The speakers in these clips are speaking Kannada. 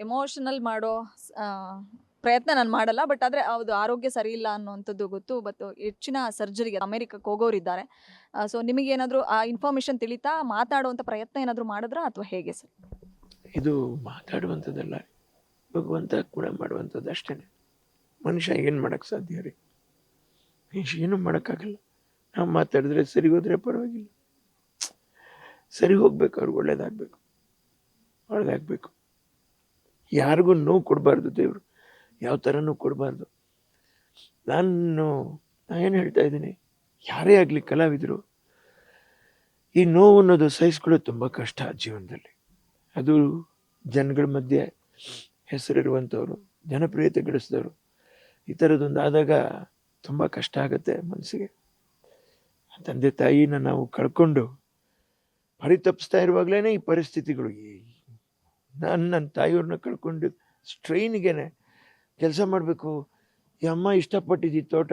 ಎಮೋಷನಲ್ ಮಾಡೋ ಆ, ಪ್ರಯತ್ನ ನಾನು ಮಾಡಲ್ಲ. ಬಟ್ ಆದ್ರೆ ಅದು ಆರೋಗ್ಯ ಸರಿ ಇಲ್ಲ ಅನ್ನುವಂಥದ್ದು ಗೊತ್ತು. ಬಟ್ ಹೆಚ್ಚಿನ ಸರ್ಜರಿಗೆ ಅಮೆರಿಕಕ್ಕೆ ಹೋಗೋರಿದ್ದಾರೆ. ಸೊ ನಿಮಗೇನಾದರೂ ಆ ಇನ್ಫಾರ್ಮೇಷನ್ ತಿಳಿತಾ ಮಾತಾಡುವಂಥ ಪ್ರಯತ್ನ ಏನಾದರೂ ಮಾಡಿದ್ರಾ ಅಥವಾ ಹೇಗೆ ಸರ್? ಇದು ಮಾತಾಡುವಂಥದ್ದಲ್ಲ, ಭಗವಂತ ಕೂಡ ಮಾಡುವಂಥದ್ದು ಅಷ್ಟೇ. ಮನುಷ್ಯ ಏನು ಮಾಡೋಕ್ಕೆ ಸಾಧ್ಯ ರೀ? ಮನುಷ್ಯ ಏನೂ ಮಾಡೋಕ್ಕಾಗಲ್ಲ. ನಾವು ಮಾತಾಡಿದ್ರೆ ಸರಿ ಹೋದರೆ ಪರವಾಗಿಲ್ಲ, ಸರಿ ಹೋಗ್ಬೇಕು, ಅವ್ರಿಗೆ ಒಳ್ಳೇದಾಗಬೇಕು. ಯಾರಿಗೂ ನೋವು ಕೊಡಬಾರ್ದು ದೇವರು, ಯಾವ ಥರನೂ ಕೊಡಬಾರ್ದು. ನಾನು ಏನು ಹೇಳ್ತಾ ಇದ್ದೀನಿ, ಯಾರೇ ಆಗಲಿ ಕಲಾವಿದರು, ಈ ನೋವು ಅನ್ನೋದು ಸಹಿಸ್ಕೊಳ್ಳೋದು ತುಂಬ ಕಷ್ಟ ಜೀವನದಲ್ಲಿ. ಅದು ಜನಗಳ ಮಧ್ಯೆ ಹೆಸರಿರುವಂಥವ್ರು, ಜನಪ್ರಿಯತೆ ಗಳಿಸಿದವರು, ಈ ಥರದೊಂದು ಆದಾಗ ತುಂಬ ಕಷ್ಟ ಆಗುತ್ತೆ ಮನಸ್ಸಿಗೆ. ತಂದೆ ತಾಯಿನ ನಾವು ಕಳ್ಕೊಂಡು ಪರಿತಪಿಸ್ತಾ ಇರುವಾಗಲೇ ಈ ಪರಿಸ್ಥಿತಿಗಳು. ನಾನು ನನ್ನ ತಾಯಿಯವ್ರನ್ನ ಕಳ್ಕೊಂಡು ಸ್ಟ್ರೈನ್ಗೇನೆ ಕೆಲಸ ಮಾಡಬೇಕು. ಈ ಅಮ್ಮ ಇಷ್ಟಪಟ್ಟಿದ್ದು ತೋಟ,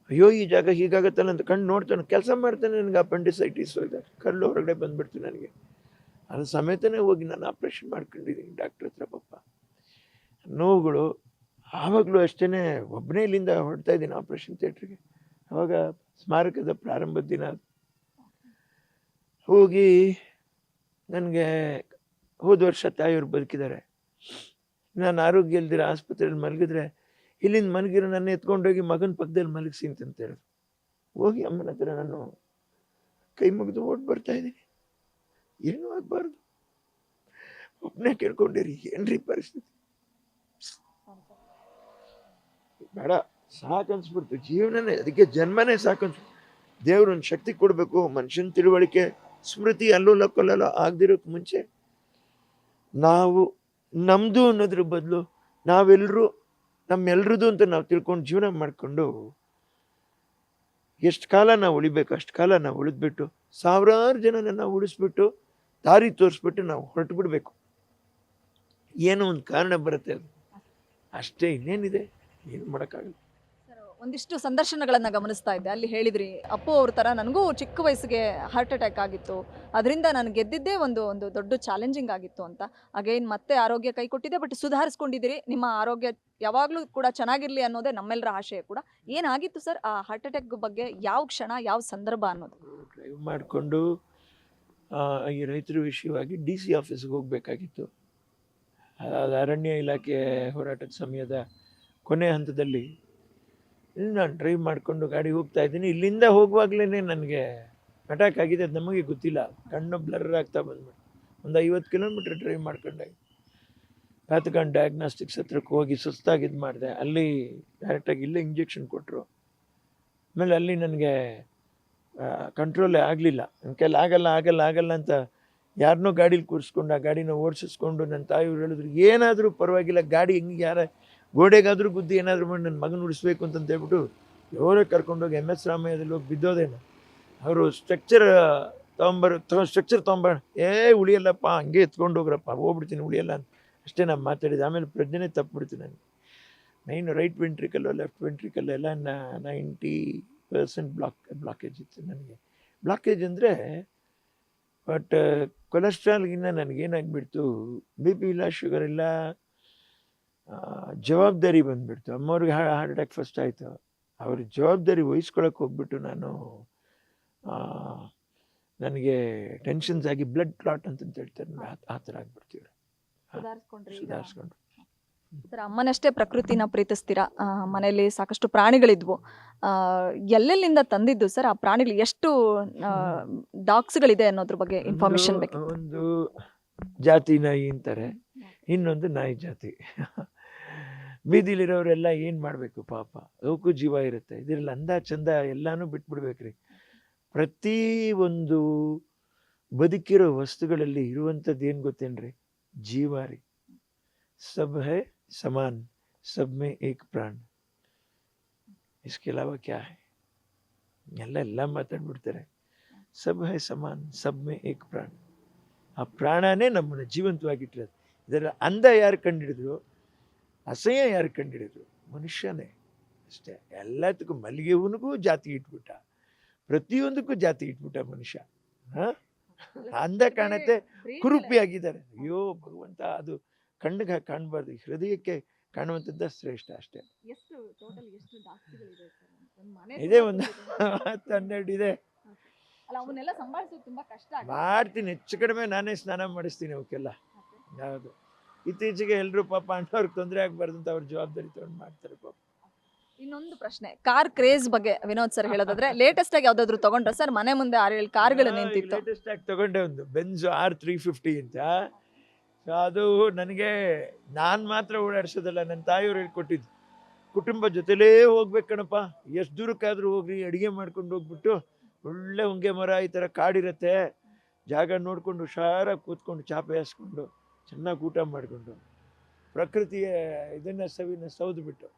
ಅಯ್ಯೋ ಈ ಜಾಗ ಹೀಗಾಗತ್ತಲ್ಲ ಅಂತ ಕಣ್ಣು ನೋಡ್ತಾನೆ, ಕೆಲಸ ಮಾಡ್ತಾನೆ. ನನಗೆ ಅಪೆಂಡಿಸೈಟಿಸ್ ಹೋಗಿದೆ, ಕಲ್ಲು ಹೊರಗಡೆ ಬಂದುಬಿಡ್ತು ನನಗೆ. ಅದು ಸಮೇತನೇ ಹೋಗಿ ನಾನು ಆಪ್ರೇಷನ್ ಮಾಡ್ಕೊಂಡಿದ್ದೀನಿ ಡಾಕ್ಟ್ರ್ ಹತ್ರ. ಪಾಪ ನೋವುಗಳು ಆವಾಗಲೂ ಅಷ್ಟೇ. ಒಬ್ಬನೇ ಇಲ್ಲಿಂದ ಹೊರಡ್ತಾ ಇದ್ದೀನಿ ಆಪ್ರೇಷನ್ ಥಿಯೇಟ್ರಿಗೆ. ಅವಾಗ ಸ್ಮಾರಕದ ಪ್ರಾರಂಭದ ದಿನ ಹೋಗಿ, ನನಗೆ ಹೋದ ವರ್ಷ ತಾಯಿಯವರು ಬದುಕಿದ್ದಾರೆ. ನಾನು ಆರೋಗ್ಯ ಇಲ್ದಿರ ಆಸ್ಪತ್ರೆಯಲ್ಲಿ ಮಲಗಿದ್ರೆ, ಇಲ್ಲಿಂದ ಮಲಗಿರೋ ನನ್ನ ಎತ್ಕೊಂಡೋಗಿ ಮಗನ ಪಕ್ಕದಲ್ಲಿ ಮಲಗಿಸಿ ಅಂತ ಹೇಳಿದ್ರು. ಹೋಗಿ ಅಮ್ಮನ ಹತ್ರ ನಾನು ಕೈ ಮುಗಿದು ಓಡ್ ಬರ್ತಾ ಇದ್ದೀನಿ. ಏನೂ ಆಗಬಾರ್ದು, ಒಬ್ಬನೇ ಕೇಳ್ಕೊಂಡಿರಿ, ಏನ್ರಿ ಪರಿಸ್ಥಿತಿ? ಬೇಡ, ಸಾಕನ್ಸ್ಬಿಡ್ತು ಜೀವನನೇ. ಅದಕ್ಕೆ ಜನ್ಮನೇ ಸಾಕನ್ಸ್ಬಿಡ್ತು. ದೇವ್ರೊಂದು ಶಕ್ತಿ ಕೊಡಬೇಕು, ಮನುಷ್ಯನ ತಿಳುವಳಿಕೆ ಸ್ಮೃತಿ ಅಲ್ಲೋಲ ಕೊಲ್ಲಲ್ಲ ಆಗದಿರೋಕ್ಕೆ ಮುಂಚೆ ನಾವು ನಮ್ಮದು ಅನ್ನೋದ್ರ ಬದಲು ನಾವೆಲ್ಲರೂ ನಮ್ಮೆಲ್ರದ್ದು ಅಂತ ನಾವು ತಿಳ್ಕೊಂಡು ಜೀವನ ಮಾಡಿಕೊಂಡು ಎಷ್ಟು ಕಾಲ ನಾವು ಉಳಿಬೇಕು ಅಷ್ಟು ಕಾಲ ನಾವು ಉಳಿದ್ಬಿಟ್ಟು ಸಾವಿರಾರು ಜನನ ನಾವು ಉಳಿಸ್ಬಿಟ್ಟು ದಾರಿ ತೋರಿಸ್ಬಿಟ್ಟು ನಾವು ಹೊರಟು ಬಿಡಬೇಕು. ಏನೋ ಒಂದು ಕಾರಣ ಬರುತ್ತೆ, ಅದು ಅಷ್ಟೇ, ಇನ್ನೇನಿದೆ, ಏನು ಮಾಡೋಕ್ಕಾಗಲ್ಲ. ಒಂದಿಷ್ಟು ಸಂದರ್ಶನಗಳನ್ನು ಗಮನಿಸ್ತಾ ಇದ್ದೆ, ಅಲ್ಲಿ ಹೇಳಿದ್ರಿ ಅಪ್ಪು ಅವ್ರ ಥರ ನನಗೂ ಚಿಕ್ಕ ವಯಸ್ಸಿಗೆ ಹಾರ್ಟ್ ಅಟ್ಯಾಕ್ ಆಗಿತ್ತು, ಅದರಿಂದ ನಾನು ಗೆದ್ದಿದ್ದೇ ಒಂದು ಒಂದು ದೊಡ್ಡ ಚಾಲೆಂಜಿಂಗ್ ಆಗಿತ್ತು ಅಂತ. ಅಗೈನ್ ಮತ್ತೆ ಆರೋಗ್ಯ ಕೈ ಕೊಟ್ಟಿದೆ, ಬಟ್ ಸುಧಾರಿಸ್ಕೊಂಡಿದ್ದೀರಿ. ನಿಮ್ಮ ಆರೋಗ್ಯ ಯಾವಾಗಲೂ ಕೂಡ ಚೆನ್ನಾಗಿರಲಿ ಅನ್ನೋದೇ ನಮ್ಮೆಲ್ಲರ ಆಶಯ ಕೂಡ. ಏನಾಗಿತ್ತು ಸರ್ ಆ ಹಾರ್ಟ್ ಅಟ್ಯಾಕ್ ಬಗ್ಗೆ? ಯಾವ ಕ್ಷಣ, ಯಾವ ಸಂದರ್ಭ ಅನ್ನೋದು? ಡ್ರೈವ್ ಮಾಡಿಕೊಂಡು ಈ ರೈತರ ವಿಷಯವಾಗಿ DC ಆಫೀಸ್ಗೆ ಹೋಗಬೇಕಾಗಿತ್ತು. ಅದು ಅರಣ್ಯ ಇಲಾಖೆ ಹೋರಾಟದ ಸಮಯದ ಕೊನೆ ಹಂತದಲ್ಲಿ ನಾನು ಡ್ರೈವ್ ಮಾಡಿಕೊಂಡು ಗಾಡಿ ಹೋಗ್ತಾ ಇದ್ದೀನಿ. ಇಲ್ಲಿಂದ ಹೋಗುವಾಗಲೇ ನನಗೆ ಅಟ್ಯಾಕ್ ಆಗಿದೆ, ಅದು ನಮಗೆ ಗೊತ್ತಿಲ್ಲ. ಕಣ್ಣು ಬ್ಲರ್ ಆಗ್ತಾ ಬಂದ್ಬಿಟ್ಟು ಒಂದು 50 ಕಿಲೋಮೀಟ್ರ್ ಡ್ರೈವ್ ಮಾಡ್ಕೊಂಡೆ ಪ್ಯಾಥಗಾನ್ ಡಯಾಗ್ನಾಸ್ಟಿಕ್ಸ್ ಹತ್ರಕ್ಕೆ ಹೋಗಿ ಸುಸ್ತಾಗಿ ಇದು ಮಾಡಿದೆ. ಅಲ್ಲಿ ಡೈರೆಕ್ಟಾಗಿ ಇಲ್ಲೇ ಇಂಜೆಕ್ಷನ್ ಕೊಟ್ಟರು. ಆಮೇಲೆ ಅಲ್ಲಿ ನನಗೆ ಕಂಟ್ರೋಲೇ ಆಗಲಿಲ್ಲ. ನನ್ನ ಕೈಲಿ ಆಗಲ್ಲ ಅಂತ ಯಾರನ್ನೋ ಗಾಡೀಲಿ ಕೂರಿಸ್ಕೊಂಡು ಆ ಗಾಡಿನ ಓಡಿಸಿಸ್ಕೊಂಡು ನನ್ನ ತಾಯಿಯವ್ರು ಹೇಳಿದ್ರು, ಏನಾದರೂ ಪರವಾಗಿಲ್ಲ, ಗಾಡಿ ಹೆಂಗೆ ಯಾರ ಗೋಡೆಗಾದರೂ ಗುದ್ದಿ ಏನಾದರೂ ಮಾಡಿ ನನ್ನ ಮಗನ ಉಳಿಸ್ಬೇಕು ಅಂತ ಹೇಳ್ಬಿಟ್ಟು ఎవరో ಕರ್ಕೊಂಡೋಗಿ MS ರಾಮಯ್ಯದಲ್ಲಿ ಹೋಗಿ ಬಿದ್ದೋದೇನು. ಅವರು ಸ್ಟ್ರಕ್ಚರ್ ತೊಗೊಂಬರ ಉಳಿಯಲ್ಲಪ್ಪ, ಹಂಗೆ ಎತ್ಕೊಂಡು ಹೋಗ್ರಪ್ಪ, ಹೋಗ್ಬಿಡ್ತೀನಿ, ಉಳಿಯಲ್ಲ ಅಂತ ಅಷ್ಟೇ ನಾನು ಮಾತಾಡಿದೆ. ಆಮೇಲೆ ಪ್ರಜ್ಞೆನೇ ತಪ್ಪಿಬಿಡ್ತು ನನಗೆ. ರೈಟ್ ವೆಂಟ್ರಿಕಲ್ಲು ಲೆಫ್ಟ್ ವೆಂಟ್ರಿಕಲ್ಲು ಎಲ್ಲ 90% ಬ್ಲಾಕೇಜ್ ಇತ್ತು ನನಗೆ. ಬ್ಲಾಕೇಜ್ ಅಂದರೆ ಬಟ್ ಕೊಲೆಸ್ಟ್ರಾಲ್ಗಿನ್ನ ನನಗೇನಾಗಿಬಿಡ್ತು, BP ಇಲ್ಲ, ಶುಗರ್ ಇಲ್ಲ, ಜವಾಬ್ದಾರಿ ಬಂದುಬಿಡ್ತು. ಅಮ್ಮವ್ರಿಗೆ ಹಾರ್ಟ್ ಅಟ್ಯಾಕ್ ಫಸ್ಟ್ ಆಯಿತು. ಅವ್ರ ಜವಾಬ್ದಾರಿ ವಹಿಸ್ಕೊಳಕ್ಕೆ ಹೋಗ್ಬಿಟ್ಟು ನಾನು ನನಗೆ ಟೆನ್ಷನ್ಸ್ ಆಗಿ ಬ್ಲಡ್ ಕ್ಲಾಟ್ ಅಂತ ಹೇಳ್ತಾರೆ, ಆ ಥರ ಆಗಿಬಿಡ್ತೀವಿ. ಸುಧಾರಿಸ್ಕೊಂಡ್ರು. ಸರ್, ಅಮ್ಮನಷ್ಟೇ ಪ್ರಕೃತಿನ ಪ್ರೀತಿಸ್ತೀರಾ. ಮನೆಯಲ್ಲಿ ಸಾಕಷ್ಟು ಪ್ರಾಣಿಗಳಿದ್ವು. ಎಲ್ಲೆಲ್ಲಿಂದ ತಂದಿದ್ದು ಸರ್ ಆ ಪ್ರಾಣಿಗಳು? ಎಷ್ಟು ಡಾಗ್ಸ್ಗಳಿದೆ ಅನ್ನೋದ್ರ ಬಗ್ಗೆ ಇನ್ಫಾರ್ಮೇಶನ್ ಬೇಕು. ಒಂದು ಜಾತಿ ನಾಯಿ ಅಂತಾರೆ, ಇನ್ನೊಂದು ನಾಯಿ ಜಾತಿ. ಬೀದಿಲಿರೋರೆಲ್ಲ ಏನು ಮಾಡಬೇಕು ಪಾಪ, ಅವಕ್ಕೂ ಜೀವ ಇರುತ್ತೆ. ಇದರಲ್ಲಿ ಅಂದ ಚಂದ ಎಲ್ಲನೂ ಬಿಟ್ಬಿಡ್ಬೇಕ್ರಿ. ಪ್ರತಿ ಒಂದು ಬದುಕಿರೋ ವಸ್ತುಗಳಲ್ಲಿ ಇರುವಂಥದ್ದು ಏನು ಗೊತ್ತೇನ್ರಿ? ಜೀವ ರೀ. ಸಬ್ ಹೈ ಸಮಾನ್, ಸಬ್ ಮೇ ಏಕ್ ಪ್ರಾಣ, ಇಸ್ಕೆ ಅಲಾವಾ ಕ್ಯಾ ಹೈ? ಎಲ್ಲ ಮಾತಾಡ್ಬಿಡ್ತಾರೆ. ಸಬ್ ಹೈ ಸಮಾನ್, ಸಬ್ ಮೇ ಏಕ್ ಪ್ರಾಣ. ಆ ಪ್ರಾಣನೇ ನಮ್ಮನ್ನು ಜೀವಂತವಾಗಿಟ್ಟಿರೋದು. ಇದರ ಅಂದ ಯಾರು ಕಂಡುಹಿಡಿದ್ರು, ಅಸಹ್ಯ ಯಾರು ಕಂಡುಹಿಡಿದ್ರು? ಮನುಷ್ಯನೇ ಅಷ್ಟೇ. ಎಲ್ಲದಕ್ಕೂ ಮಲ್ಲಿಗೆ ಹೂವಿಗೂ ಜಾತಿ ಇಟ್ಬಿಟ್ಟ, ಪ್ರತಿಯೊಂದಕ್ಕೂ ಜಾತಿ ಇಟ್ಬಿಟ್ಟ ಮನುಷ್ಯ. ಅಂದ ಕಾಣತ್ತೆ, ಕುರುಪಿಯಾಗಿದ್ದಾರೆ. ಅಯ್ಯೋ ಭಗವಂತ, ಅದು ಕಣ್ಣಿಗೆ ಕಾಣಬಾರ್ದು, ಹೃದಯಕ್ಕೆ ಕಾಣುವಂಥದ್ದು ಶ್ರೇಷ್ಠ ಅಷ್ಟೇ. ಎಷ್ಟು ಟೋಟಲ್ ಎಷ್ಟು ದಾಸ್ತಿಗಳಿದೆ ಸರ್? ಒಂದು ಮನೆ ಇದೆ ಒಂದು 10-12 ಇದೆ. ಅಲ್ಲ ಅವನ್ನೆಲ್ಲ ಸಂಭಾಳಿಸೋದು ತುಂಬಾ ಕಷ್ಟ ಆಗುತ್ತೆ. ಮಾಡ್ತೀನಿ, ಹೆಚ್ಚು ಕಡಿಮೆ ನಾನೇ ಸ್ನಾನ ಮಾಡಿಸ್ತೀನಿ ಅವಕ್ಕೆಲ್ಲ. ಹೌದು, ಇತ್ತೀಚೆಗೆ ಎಲ್ಲರೂ ಪಾಪ ಅಣ್ಣವ್ರಿಗೆ ತೊಂದರೆ ಆಗಬಾರ್ದು ಅಂತ ಅವ್ರ ಜವಾಬ್ದಾರಿ ತಗೊಂಡು ಮಾಡ್ತಾರೆ ಪಾಪ. ಇನ್ನೊಂದು ಪ್ರಶ್ನೆ, ಕಾರ್ ಕ್ರೇಜ್ ಬಗ್ಗೆ ವಿನೋದ್ ಸರ್ ಹೇಳೋದಾದ್ರೆ ಲೇಟೆಸ್ಟ್ ಆಗಿ ಯಾವ್ದಾದ್ರು ತಗೊಂಡ್ರ ಸರ್? ಮನೆ ಮುಂದೆ 6-7 ಕಾರ್ಗಳು ನಿಂತಿತ್ತು. ಲೇಟೆಸ್ಟ್ ಆಗಿ ತಗೊಂಡೆ ಒಂದು ಬೆಂಜ್ R350 ಅಂತ. ಸೊ ಅದು ನನಗೆ ನಾನು ಮಾತ್ರ ಓಡಾಡ್ಸೋದಲ್ಲ, ನನ್ನ ತಾಯಿಯವ್ರು ಹೇಳ್ಕೊಟ್ಟಿದ್ದು. ಕುಟುಂಬ ಜೊತೆಲೇ ಹೋಗ್ಬೇಕು ಕಣಪ್ಪ, ಎಷ್ಟು ದೂರಕ್ಕಾದ್ರೂ ಹೋಗ್ರಿ, ಅಡುಗೆ ಮಾಡ್ಕೊಂಡು ಹೋಗ್ಬಿಟ್ಟು ಒಳ್ಳೆ ಹೊಂಗೆ ಮರ ಈ ಥರ ಕಾಡಿರುತ್ತೆ, ಜಾಗ ನೋಡ್ಕೊಂಡು ಹುಷಾರಾಗಿ ಕೂತ್ಕೊಂಡು ಚಾಪೆ ಹಾಸ್ಕೊಂಡು ಚೆನ್ನಾಗಿ ಊಟ ಮಾಡಿಕೊಂಡು ಪ್ರಕೃತಿಯ ಇದನ್ನು ಸವಿದು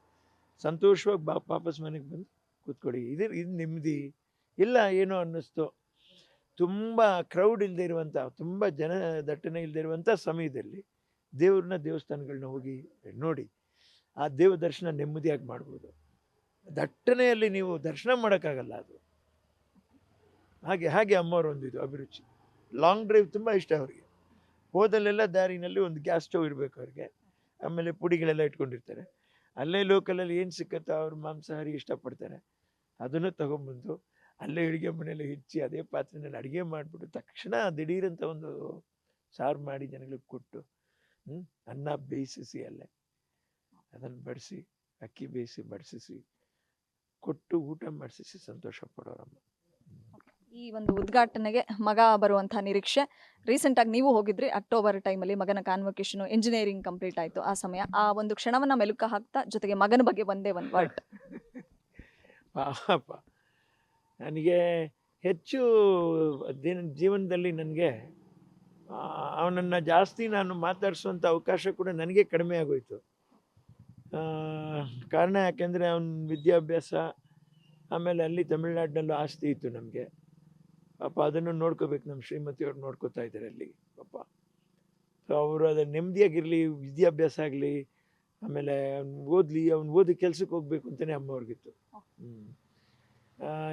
ಸಂತೋಷವಾಗಿ ವಾಪಸ್ ಮನೆಗೆ ಬಂದು ಕೂತ್ಕೊಡಿ. ಇದು ನೆಮ್ಮದಿ ಇಲ್ಲ ಏನೋ ಅನ್ನಿಸ್ತು. ತುಂಬ ಕ್ರೌಡ್ ಇಲ್ಲದೆ ಇರುವಂಥ, ತುಂಬ ಜನ ದಟ್ಟಣೆ ಇಲ್ಲದೆ ಇರುವಂಥ ಸಮಯದಲ್ಲಿ ದೇವ್ರನ್ನ ದೇವಸ್ಥಾನಗಳನ್ನ ಹೋಗಿ ನೋಡಿ, ಆ ದೇವ ದರ್ಶನ ನೆಮ್ಮದಿಯಾಗಿ ಮಾಡ್ಬೋದು. ದಟ್ಟಣೆಯಲ್ಲಿ ನೀವು ದರ್ಶನ ಮಾಡೋಕ್ಕಾಗಲ್ಲ ಅದು. ಹಾಗೆ ಅಮ್ಮವ್ರು ಒಂದಿದು ಅಭಿರುಚಿ. ಲಾಂಗ್ ಡ್ರೈವ್ ತುಂಬ ಇಷ್ಟ ಅವ್ರಿಗೆ. ಹೋದಲ್ಲೆಲ್ಲ ದಾರಿನಲ್ಲಿ ಒಂದು ಗ್ಯಾಸ್ ಸ್ಟವ್ ಇರಬೇಕು ಅವ್ರಿಗೆ, ಆಮೇಲೆ ಪುಡಿಗಳೆಲ್ಲ ಇಟ್ಕೊಂಡಿರ್ತಾರೆ. ಅಲ್ಲೇ ಲೋಕಲಲ್ಲಿ ಏನು ಸಿಕ್ಕತ್ತೋ ಅವ್ರು ಮಾಂಸಾಹಾರಿ ಇಷ್ಟಪಡ್ತಾರೆ, ಅದನ್ನು ತೊಗೊಂಬಂದು ಅಲ್ಲೇ ಅಡುಗೆ ಮನೆಯಲ್ಲಿ ಹೆಚ್ಚಿ ಅದೇ ಪಾತ್ರೆಯಲ್ಲಿ ಅಡುಗೆ ಮಾಡಿಬಿಟ್ಟು ತಕ್ಷಣ ದಿಢೀರಂತ ಒಂದು ಸಾರು ಮಾಡಿ ಜನಗಳಿಗೆ ಕೊಟ್ಟು, ಅನ್ನ ಬೇಯಿಸಿ ಅಲ್ಲೇ ಅದನ್ನು ಬಡಿಸಿ, ಅಕ್ಕಿ ಬೇಯಿಸಿ ಬಡಿಸಿ ಕೊಟ್ಟು ಊಟ ಮಾಡಿಸಿ ಸಂತೋಷ ಪಡೋರಮ್ಮ. ಈ ಒಂದು ಉದ್ಘಾಟನೆಗೆ ಮಗ ಬರುವಂತಹ ನಿರೀಕ್ಷೆ. ರೀಸೆಂಟ್ ಆಗಿ ನೀವು ಹೋಗಿದ್ರಿ ಅಕ್ಟೋಬರ್ ಟೈಮಲ್ಲಿ, ಮಗನ ಕಾನ್ವೊಕೇಶನ್, ಇಂಜಿನಿಯರಿಂಗ್ ಕಂಪ್ಲೀಟ್ ಆಯಿತು. ಆ ಸಮಯ, ಆ ಒಂದು ಕ್ಷಣವನ್ನ ಮೆಲುಕು ಹಾಕ್ತಾ ಜೊತೆಗೆ ಮಗನ ಬಗ್ಗೆ ಒಂದೇ ಒಂದು ವರ್ಡ್. ಪಾಪ ನನಗೆ ಹೆಚ್ಚು ಜೀವನದಲ್ಲಿ ನನಗೆ ಅವನನ್ನು ಜಾಸ್ತಿ ನಾನು ಮಾತಾಡಿಸುವಂಥ ಅವಕಾಶ ಕೂಡ ನನಗೆ ಕಡಿಮೆ ಆಗೋಯ್ತು. ಕಾರಣ ಯಾಕೆಂದರೆ ಅವನ ವಿದ್ಯಾಭ್ಯಾಸ, ಆಮೇಲೆ ಅಲ್ಲಿ ತಮಿಳ್ನಾಡಿನಲ್ಲೂ ಆಸ್ತಿ ಇತ್ತು ನಮಗೆ. ಪಾಪ ಅದನ್ನು ನೋಡ್ಕೋಬೇಕು, ನಮ್ಮ ಶ್ರೀಮತಿಯವ್ರು ನೋಡ್ಕೋತಾ ಇದ್ದಾರೆ ಅಲ್ಲಿ ಪಾಪ. ಸೊ ಅವರು ಅದನ್ನು ನೆಮ್ಮದಿಯಾಗಿರಲಿ, ವಿದ್ಯಾಭ್ಯಾಸ ಆಗಲಿ, ಆಮೇಲೆ ಅವ್ನು ಓದಿ ಕೆಲ್ಸಕ್ಕೆ ಹೋಗ್ಬೇಕು ಅಂತಲೇ ಅಮ್ಮವ್ರಿಗಿತ್ತು.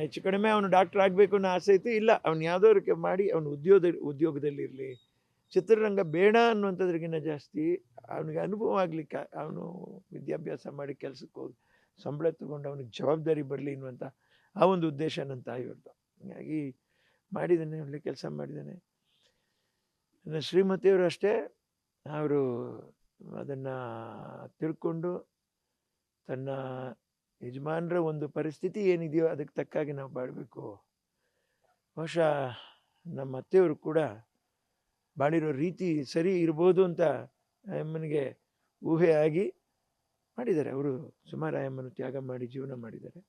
ಹೆಚ್ಚು ಕಡಿಮೆ ಅವನು ಡಾಕ್ಟ್ರ್ ಆಗಬೇಕು ಅನ್ನೋ ಆಸೆ ಇತ್ತು. ಇಲ್ಲ, ಅವ್ನು ಯಾವುದೋ ಮಾಡಿ ಅವನು ಉದ್ಯೋಗದಲ್ಲಿರಲಿ, ಚಿತ್ರರಂಗ ಬೇಡ ಅನ್ನುವಂಥದ್ರಿಗಿಂತ ಜಾಸ್ತಿ ಅವನಿಗೆ ಅನುಭವ ಆಗಲಿಕ್ಕೆ, ಅವನು ವಿದ್ಯಾಭ್ಯಾಸ ಮಾಡಿ ಕೆಲ್ಸಕ್ಕೆ ಹೋಗಿ ಸಂಬಳ ತೊಗೊಂಡು ಅವನಿಗೆ ಜವಾಬ್ದಾರಿ ಬರಲಿ ಅನ್ನುವಂಥ ಆ ಒಂದು ಉದ್ದೇಶ ನನ್ನ ತಾಯಿಯವ್ರದ್ದು. ಹಾಗಾಗಿ ಮಾಡಿದ್ದಾನೆ, ಒಳ್ಳೆ ಕೆಲಸ ಮಾಡಿದ್ದಾನೆ. ನನ್ನ ಶ್ರೀಮತಿಯವರು ಅಷ್ಟೇ, ಅವರು ಅದನ್ನು ತಿಳ್ಕೊಂಡು ತನ್ನ ಯಜಮಾನರ ಒಂದು ಪರಿಸ್ಥಿತಿ ಏನಿದೆಯೋ ಅದಕ್ಕೆ ತಕ್ಕಾಗಿ ನಾವು ಬಾಳಬೇಕು. ಬಹುಶಃ ನಮ್ಮ ಅತ್ತೆಯವರು ಕೂಡ ಬಾಳಿರೋ ರೀತಿ ಸರಿ ಇರ್ಬೋದು ಅಂತ ಅಮ್ಮನಿಗೆ ಊಹೆ ಆಗಿ ಮಾಡಿದ್ದಾರೆ. ಅವರು ಸುಮಾರು ಅಮ್ಮನ ತ್ಯಾಗ ಮಾಡಿ ಜೀವನ ಮಾಡಿದ್ದಾರೆ.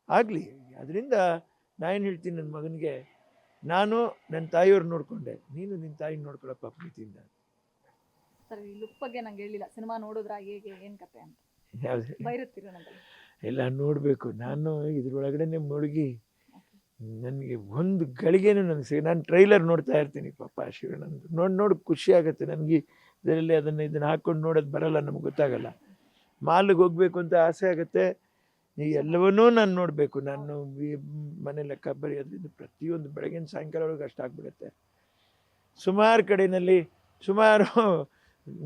ಆಗಲಿ, ಅದರಿಂದ ನಾನೇನು ಹೇಳ್ತೀನಿ ನನ್ನ ಮಗನಿಗೆ, ನಾನು ನನ್ನ ತಾಯಿಯವ್ರು ನೋಡಿಕೊಂಡೆ, ನೀನು ನಿನ್ನ ತಾಯಿನ ನೋಡ್ಕೊಳ್ಳಪ್ಪ ಪ್ರೀತಿಯಿಂದ. ಸರ್, ಈ ಲುಕ್ ಬಗ್ಗೆ ನಂಗೆ ಹೇಳಿಲ್ಲ. ಸಿನಿಮಾ ನೋಡಿದ್ರ ಹೇಗೆ, ಏನು ಕತೆ ಅಂತ ಯಾವುದು ಬೈರುತ್ತೀರ ನನಗೆ? ಎಲ್ಲ ನೋಡಬೇಕು. ನಾನು ಇದ್ರೊಳಗಡೆ ಮುಳುಗಿ ನನಗೆ ಒಂದು ಗಳಿಗೆನೂ ನನಗೆ ನಾನು ಟ್ರೈಲರ್ ನೋಡ್ತಾ ಇರ್ತೀನಿ ಪಾಪ. ಶಿವಣ್ಣಂದು ನೋಡಿ ಖುಷಿ ಆಗುತ್ತೆ ನನಗೆ. ಇದರಲ್ಲಿ ಇದನ್ನು ಹಾಕ್ಕೊಂಡು ನೋಡೋದು ಬರಲ್ಲ, ನಮ್ಗೆ ಗೊತ್ತಾಗಲ್ಲ. ಮಾಲ್ಗೆ ಹೋಗ್ಬೇಕು ಅಂತ ಆಸೆ ಆಗುತ್ತೆ. ಈ ಎಲ್ಲವನ್ನೂ ನಾನು ನೋಡಬೇಕು. ನಾನು ಮನೆ ಲೆಕ್ಕ ಬರೆಯೋದ್ರಿಂದ ಪ್ರತಿಯೊಂದು ಬೆಳಗಿನ ಸಾಯಂಕಾಲ ಒಳಗೆ ಅಷ್ಟಾಗ್ಬಿಡುತ್ತೆ. ಸುಮಾರು ಕಡೆಯಲ್ಲಿ ಸುಮಾರು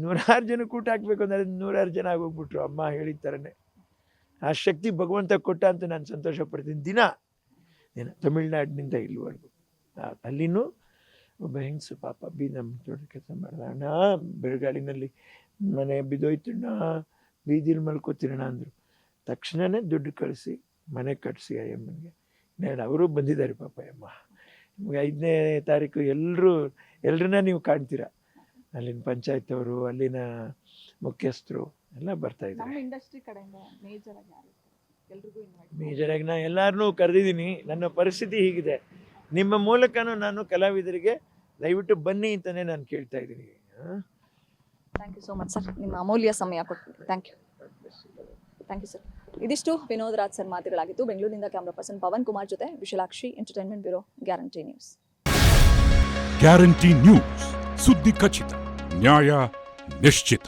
100 ಜನಕ್ಕೆ ಊಟ ಹಾಕ್ಬೇಕು ಅಂದರೆ 100 ಜನ ಆಗೋಗ್ಬಿಟ್ರು ಅಮ್ಮ ಹೇಳಿದ ಥರನೇ. ಆ ಶಕ್ತಿ ಭಗವಂತ ಕೊಟ್ಟ ಅಂತ ನಾನು ಸಂತೋಷ ಪಡ್ತೀನಿ ದಿನ. ತಮಿಳ್ನಾಡಿನಿಂದ ಇಲ್ಲಿವರೆಗೂ ಅಲ್ಲಿನೂ ಒಬ್ಬ ಹೆಂಗಸು ಪಾಪ ನಮ್ಮ ದೊಡ್ಡ ಕೆಲಸ ಮಾಡಿದ, ಅಣ್ಣ ಬೆಳಗಾಡಿನಲ್ಲಿ ಮನೆ ಬಿದ್ದೋಯ್ತಣ್ಣ, ಬೀದಿಲಿ ಮಲ್ಕೋತೀರಣ್ಣ ಅಂದರು. ತಕ್ಷಣವೇ ದುಡ್ಡು ಕಳಿಸಿ ಮನೆ ಕಟ್ಟಿಸಿ ಅಯ್ಯಮ್ಮನಿಗೆ. ಅವರು ಬಂದಿದ್ದಾರೆ ಪಾಪ ಅಮ್ಮ. ನಿಮಗೆ 5ನೇ ತಾರೀಕು ಎಲ್ಲರನ್ನ ನೀವು ಕಾಣ್ತೀರಾ. ಅಲ್ಲಿನ ಪಂಚಾಯತ್ ಅವರು, ಅಲ್ಲಿನ ಮುಖ್ಯಸ್ಥರು ಎಲ್ಲ ಬರ್ತಾ ಇದ್ದಾರೆ. ಇಂಡಸ್ಟ್ರಿ ಕಡೆಯಿಂದ ಮೇಜರಾಗಿ ನಾನು ಎಲ್ಲರನ್ನೂ ಕರೆದಿದ್ದೀನಿ. ನನ್ನ ಪರಿಸ್ಥಿತಿ ಹೀಗಿದೆ, ನಿಮ್ಮ ಮೂಲಕನೂ ನಾನು ಕಲಾವಿದರಿಗೆ ದಯವಿಟ್ಟು ಬನ್ನಿ ಅಂತಲೇ ನಾನು ಕೇಳ್ತಾ ಇದ್ದೀನಿ. Thank you so much sir, ನಿಮ್ಮ ಅಮೂಲ್ಯ ಸಮಯ ಕೊಟ್ಟು. Thank you sir. ಇದಿಷ್ಟು ವಿನೋದ್ ರಾಜ್ ಸರ್ ಮಾತುಗಳಾಗಿತ್ತು. ಬೆಂಗಳೂರಿನಿಂದ ಕ್ಯಾಮ್ರಾ ಪರ್ಸನ್ ಪವನ್ ಕುಮಾರ್ ಜೊತೆ Vishalakshi, entertainment bureau, guarantee news. Guarantee news, ಸುದ್ದಿ ಖಚಿತ, ನ್ಯಾಯ ನಿಶ್ಚಿತ.